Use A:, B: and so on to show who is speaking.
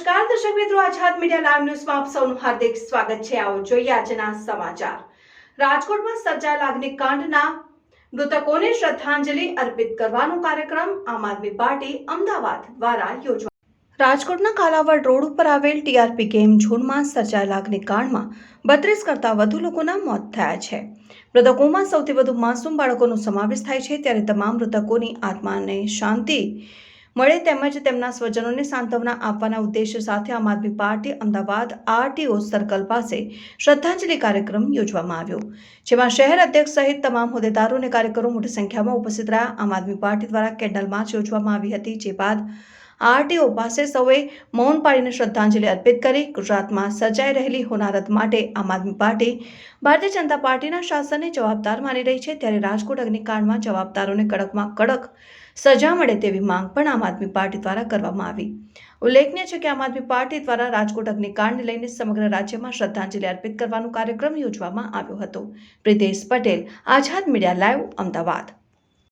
A: નમસ્કાર દર્શક મિત્રો, આઝાદ મીડિયા લાઈવ ન્યૂઝમાં આપ સૌનું હાર્દિક સ્વાગત છે। આવો જોઈએ આજના સમાચાર। રાજકોટમાં સર્જાયેલા અગ્નિકાંડના મૃતકોને શ્રદ્ધાંજલિ અર્પિત કરવાનો કાર્યક્રમ આમ આદમી પાર્ટી અમદાવાદ દ્વારા યોજવામાં। રાજકોટના કાલાવડ રોડ ઉપર આવેલ ટીઆરપી ગેમ ઝોનમાં સર્જાયેલા અગ્નિકાંડમાં 32 કરતાં વધુ લોકોના મોત થયા છે। મૃતકોમાં સૌથી વધુ માસૂમ બાળકોનો સમાવેશ થાય છે, ત્યારે તમામ મૃતકોની આત્માને શાંતિ મળે તેમજ તેમના સ્વજનોને સાંત્વના આપવાના ઉદ્દેશ્ય સાથે આમ આદમી પાર્ટી અમદાવાદ આરટીઓ સર્કલ પાસે શ્રદ્ધાંજલિ કાર્યક્રમ યોજવામાં આવ્યો, જેમાં શહેર અધ્યક્ષ સહિત તમામ હોદ્દેદારો અને કાર્યકરો મોટી સંખ્યામાં ઉપસ્થિત રહ્યા। આમ આદમી પાર્ટી દ્વારા કેન્ડલ માર્ચ યોજવામાં આવી હતી, જે બાદ આરટીઓ પાસે સૌએ મૌન પાળીને શ્રદ્ધાંજલિ અર્પિત કરી। ગુજરાતમાં સર્જાઈ રહેલી હોનારત માટે આમ આદમી પાર્ટી ભારતીય જનતા પાર્ટીના શાસનને જવાબદાર માની રહી છે, ત્યારે રાજકોટ અગ્નિકાંડમાં જવાબદારોને કડકમાં કડક સજા મળે તેવી માંગ પણ આમ આદમી પાર્ટી દ્વારા કરવામાં આવી। ઉલ્લેખનીય છે કે આમ આદમી પાર્ટી દ્વારા રાજકોટ અગ્નિકાંડને લઈને સમગ્ર રાજ્યમાં શ્રદ્ધાંજલિ અર્પિત કરવાનો કાર્યક્રમ યોજવામાં આવ્યો હતો। પ્રિતેશ પટેલ, આઝાદ મીડિયા લાઈવ, અમદાવાદ।